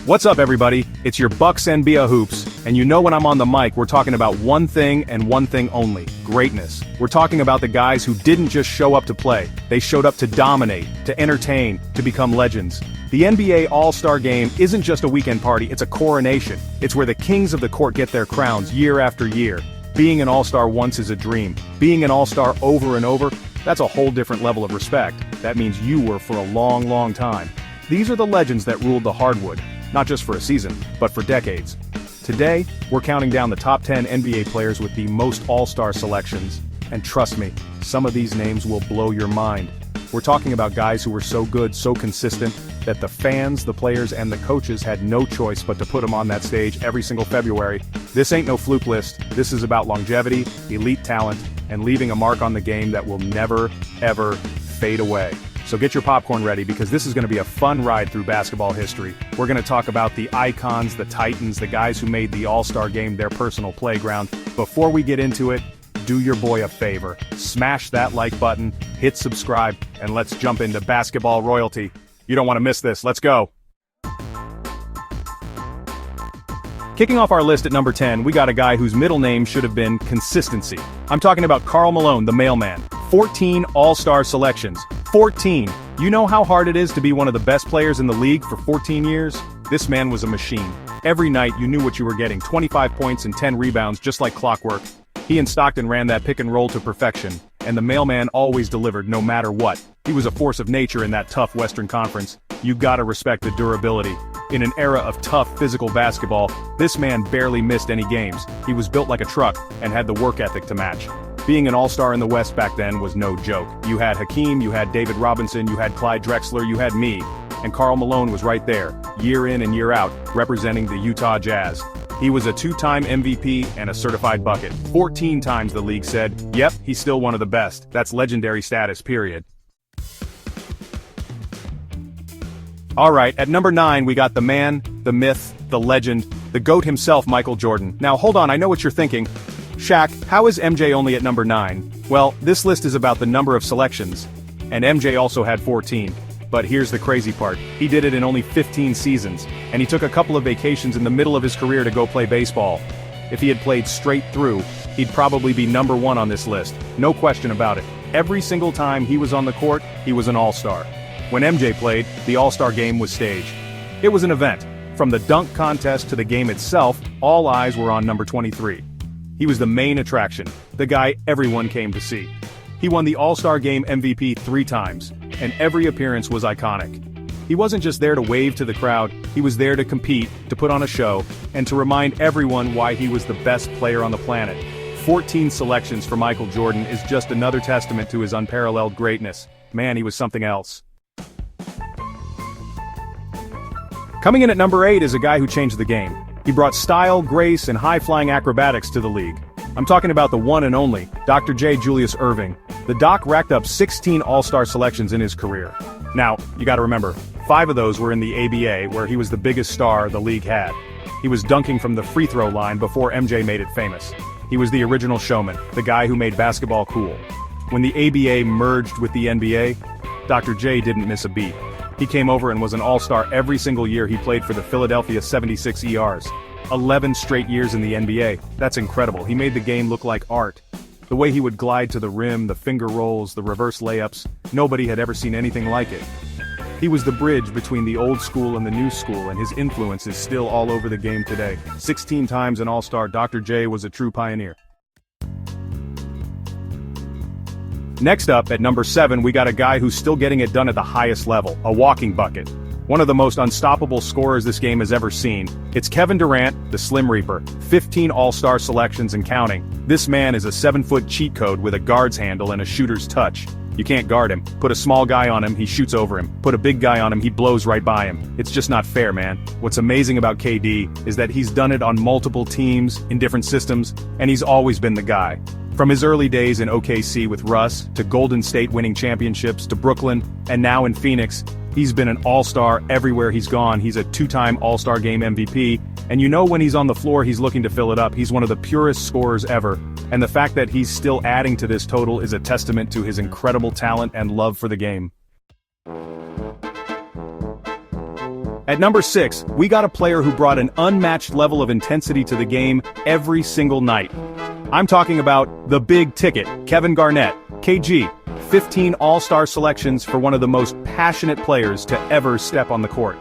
What's up, everybody? It's your Bucks NBA Hoops, and you know when I'm on the mic, we're talking about one thing and one thing only: greatness. We're talking about the guys who didn't just show up to play, they showed up to dominate, to entertain, to become legends. The NBA All-Star Game isn't just a weekend party, it's a coronation. It's where the kings of the court get their crowns year after year. Being an All-Star once is a dream. Being an All-Star over and over, that's a whole different level of respect. That means you were for a long, long time. These are the legends that ruled the hardwood. Not just for a season, but for decades. Today, we're counting down the top 10 NBA players with the most All-Star selections. And trust me, some of these names will blow your mind. We're talking about guys who were so good, so consistent, that the fans, the players, and the coaches had no choice but to put them on that stage every single February. This ain't no fluke list. This is about longevity, elite talent, and leaving a mark on the game that will never, ever fade away. So get your popcorn ready, because this is going to be a fun ride through basketball history. We're going to talk about the icons, the titans, the guys who made the All-Star Game their personal playground. Before we get into it, do your boy a favor. Smash that like button, hit subscribe, and let's jump into basketball royalty. You don't want to miss this. Let's go. Kicking off our list at number 10, we got a guy whose middle name should have been consistency. I'm talking about Karl Malone, the mailman. 14 All-Star selections. 14. You know how hard it is to be one of the best players in the league for 14 years? This man was a machine. Every night you knew what you were getting: 25 points and 10 rebounds, just like clockwork. He and Stockton ran that pick and roll to perfection, and the mailman always delivered no matter what. He was a force of nature in that tough Western Conference. You gotta respect the durability. In an era of tough physical basketball, this man barely missed any games. He was built like a truck and had the work ethic to match. Being an all-star in the West back then was no joke. You had Hakeem, you had David Robinson, you had Clyde Drexler, you had me. And Karl Malone was right there, year in and year out, representing the Utah Jazz. He was a two-time MVP and a certified bucket. 14 times the league said, yep, he's still one of the best. That's legendary status, period. Alright, at number 9 we got the man, the myth, the legend, the GOAT himself, Michael Jordan. Now hold on, I know what you're thinking. Shaq, how is MJ only at number 9? Well, this list is about the number of selections. And MJ also had 14. But here's the crazy part. He did it in only 15 seasons, and he took a couple of vacations in the middle of his career to go play baseball. If he had played straight through, he'd probably be number 1 on this list. No question about it. Every single time he was on the court, he was an all-star. When MJ played, the All-Star Game was staged. It was an event. From the dunk contest to the game itself, all eyes were on number 23. He was the main attraction, the guy everyone came to see. He won the All-Star Game MVP 3 times, and every appearance was iconic. He wasn't just there to wave to the crowd, he was there to compete, to put on a show, and to remind everyone why he was the best player on the planet. 14 selections for Michael Jordan is just another testament to his unparalleled greatness. Man, he was something else. Coming in at number 8 is a guy who changed the game. He brought style, grace, and high-flying acrobatics to the league. I'm talking about the one and only, Dr. J. Julius Erving. The Doc racked up 16 All-Star selections in his career. Now, you gotta remember, 5 of those were in the ABA, where he was the biggest star the league had. He was dunking from the free throw line before MJ made it famous. He was the original showman, the guy who made basketball cool. When the ABA merged with the NBA, Dr. J didn't miss a beat. He came over and was an all-star every single year he played for the Philadelphia 76 ERs. 11 straight years in the NBA. That's incredible. He made the game look like art. The way he would glide to the rim, the finger rolls, the reverse layups, nobody had ever seen anything like it. He was the bridge between the old school and the new school, and his influence is still all over the game today. 16 times an all-star, Dr. J was a true pioneer. Next up, at number 7, we got a guy who's still getting it done at the highest level, a walking bucket. One of the most unstoppable scorers this game has ever seen. It's Kevin Durant, the Slim Reaper. 15 All-Star selections and counting. This man is a 7-foot cheat code with a guard's handle and a shooter's touch. You can't guard him. Put a small guy on him, he shoots over him. Put a big guy on him, he blows right by him. It's just not fair, man. What's amazing about KD is that he's done it on multiple teams, in different systems, and he's always been the guy. From his early days in OKC with Russ, to Golden State winning championships, to Brooklyn, and now in Phoenix, he's been an all-star everywhere he's gone. He's a 2-time All-Star Game MVP, and you know when he's on the floor he's looking to fill it up. He's one of the purest scorers ever, and the fact that he's still adding to this total is a testament to his incredible talent and love for the game. At number 6, we got a player who brought an unmatched level of intensity to the game every single night. I'm talking about the big ticket, Kevin Garnett, KG. 15 all-star selections for one of the most passionate players to ever step on the court.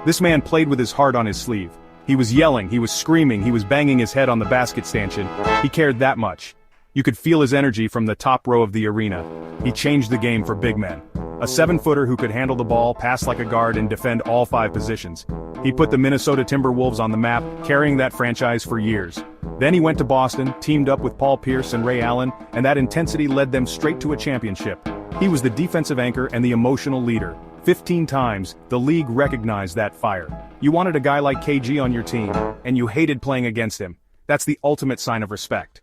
This man played with his heart on his sleeve. He was yelling, he was screaming, he was banging his head on the basket stanchion. He cared that much. You could feel his energy from the top row of the arena. He changed the game for big men. A 7-footer who could handle the ball, pass like a guard, and defend all 5 positions. He put the Minnesota Timberwolves on the map, carrying that franchise for years. Then he went to Boston, teamed up with Paul Pierce and Ray Allen, and that intensity led them straight to a championship. He was the defensive anchor and the emotional leader. 15 times, the league recognized that fire. You wanted a guy like KG on your team, and you hated playing against him. That's the ultimate sign of respect.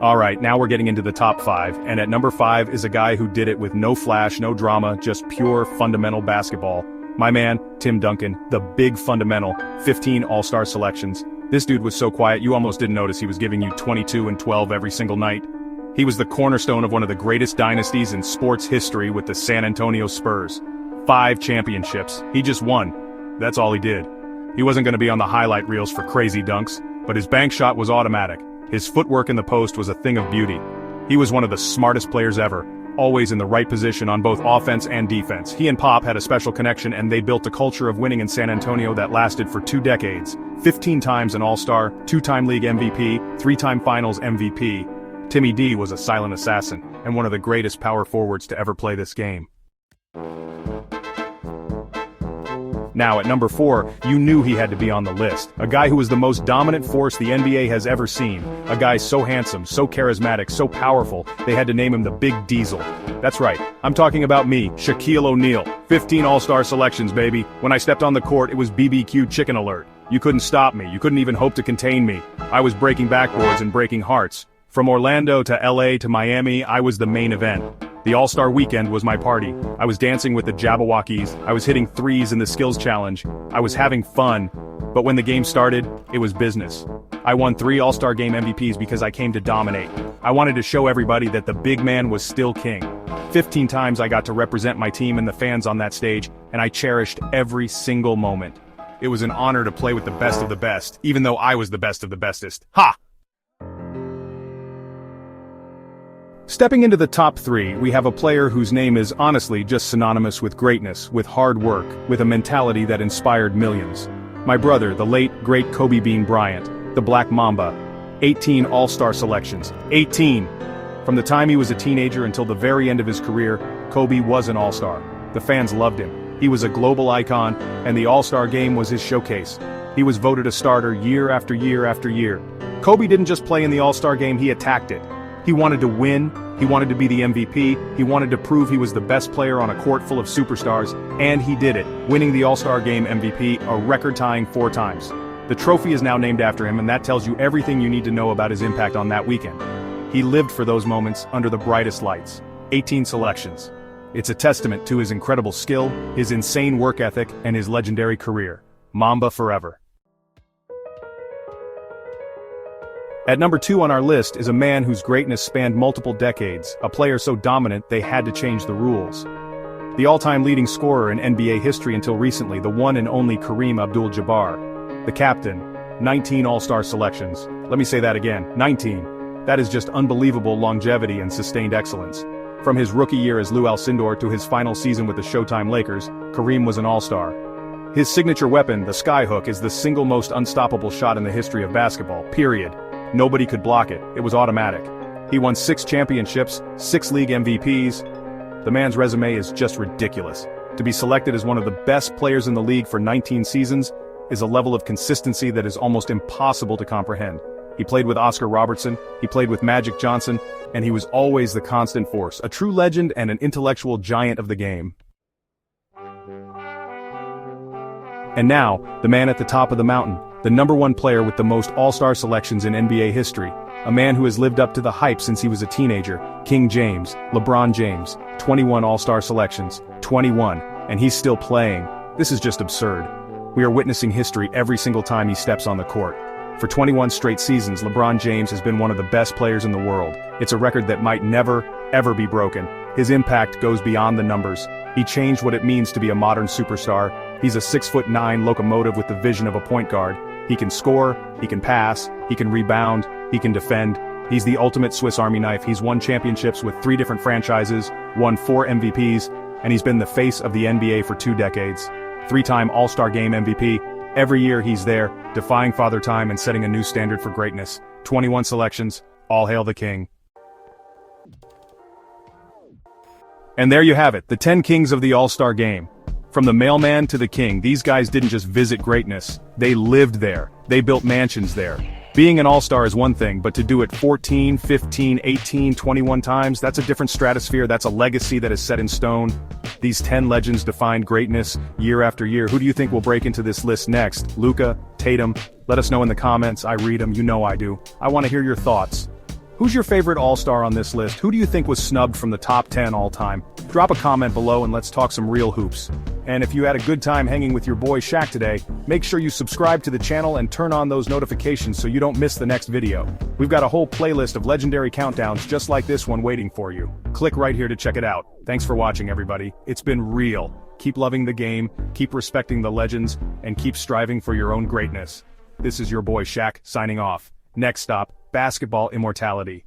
Alright, now we're getting into the top 5, and at number 5 is a guy who did it with no flash, no drama, just pure fundamental basketball. My man, Tim Duncan, the big fundamental, 15 all-star selections. This dude was so quiet you almost didn't notice he was giving you 22 and 12 every single night. He was the cornerstone of one of the greatest dynasties in sports history with the San Antonio Spurs. 5 championships. He just won. That's all he did. He wasn't going to be on the highlight reels for crazy dunks, but his bank shot was automatic. His footwork in the post was a thing of beauty. He was one of the smartest players ever, always in the right position on both offense and defense. He and Pop had a special connection, and they built a culture of winning in San Antonio that lasted for 2 decades. 15 times an All-Star, 2-time league MVP, 3-time finals MVP. Timmy D was a silent assassin, and one of the greatest power forwards to ever play this game. Now at number 4, you knew he had to be on the list. A guy who was the most dominant force the NBA has ever seen. A guy so handsome, so charismatic, so powerful, they had to name him the Big Diesel. That's right, I'm talking about me, Shaquille O'Neal. 15 all-star selections, baby. When I stepped on the court, it was BBQ chicken alert. You couldn't stop me, you couldn't even hope to contain me. I was breaking backboards and breaking hearts. From Orlando to LA to Miami, I was the main event. The All-Star Weekend was my party. I was dancing with the Jabberwockies, I was hitting threes in the skills challenge, I was having fun. But when the game started, it was business. I won 3 All-Star Game MVPs because I came to dominate. I wanted to show everybody that the big man was still king. 15 times I got to represent my team and the fans on that stage, and I cherished every single moment. It was an honor to play with the best of the best, even though I was the best of the bestest. Ha! Stepping into the top 3, we have a player whose name is honestly just synonymous with greatness, with hard work, with a mentality that inspired millions. My brother, the late, great Kobe Bean Bryant, the Black Mamba. 18 all-star selections. 18! From the time he was a teenager until the very end of his career, Kobe was an all-star. The fans loved him. He was a global icon, and the All-Star Game was his showcase. He was voted a starter year after year after year. Kobe didn't just play in the All-Star Game, he attacked it. He wanted to win, he wanted to be the MVP, he wanted to prove he was the best player on a court full of superstars, and he did it, winning the All-Star Game MVP a record-tying 4 times. The trophy is now named after him, and that tells you everything you need to know about his impact on that weekend. He lived for those moments under the brightest lights. 18 selections. It's a testament to his incredible skill, his insane work ethic, and his legendary career. Mamba forever. At number 2 on our list is a man whose greatness spanned multiple decades, a player so dominant they had to change the rules. The all-time leading scorer in NBA history until recently, the one and only Kareem Abdul-Jabbar. The captain, 19 all-star selections. Let me say that again, 19. That is just unbelievable longevity and sustained excellence. From his rookie year as Lou Alcindor to his final season with the Showtime Lakers, Kareem was an all-star. His signature weapon, the skyhook, is the single most unstoppable shot in the history of basketball, period. Nobody could block it, it was automatic. He won 6 championships, 6 league MVPs. The man's resume is just ridiculous. To be selected as one of the best players in the league for 19 seasons is a level of consistency that is almost impossible to comprehend. He played with Oscar Robertson, he played with Magic Johnson, and he was always the constant force, a true legend and an intellectual giant of the game. And now, the man at the top of the mountain, the number 1 player with the most all-star selections in NBA history, a man who has lived up to the hype since he was a teenager, King James, LeBron James, 21 all-star selections, 21, and he's still playing. This is just absurd. We are witnessing history every single time he steps on the court. For 21 straight seasons, LeBron James has been one of the best players in the world. It's a record that might never, ever be broken. His impact goes beyond the numbers. He changed what it means to be a modern superstar. He's a 6'9" locomotive with the vision of a point guard. He can score, he can pass, he can rebound, he can defend. He's the ultimate Swiss Army knife. He's won championships with 3 different franchises, won 4 MVPs, and he's been the face of the NBA for 2 decades. 3-time All-Star Game MVP. Every year he's there, defying Father Time and setting a new standard for greatness. 21 selections. All hail the king. And there you have it, the 10 kings of the All-Star Game. From the mailman to the king, these guys didn't just visit greatness. They lived there. They built mansions there. Being an all-star is one thing, but to do it 14, 15, 18, 21 times, that's a different stratosphere. That's a legacy that is set in stone. These 10 legends defined greatness year after year. Who do you think will break into this list next? Luka? Tatum? Let us know in the comments. I read them, you know I do. I want to hear your thoughts. Who's your favorite all-star on this list? Who do you think was snubbed from the top 10 all time? Drop a comment below and let's talk some real hoops. And if you had a good time hanging with your boy Shaq today, make sure you subscribe to the channel and turn on those notifications so you don't miss the next video. We've got a whole playlist of legendary countdowns just like this one waiting for you. Click right here to check it out. Thanks for watching, everybody. It's been real. Keep loving the game, keep respecting the legends, and keep striving for your own greatness. This is your boy Shaq signing off. Next stop, basketball immortality.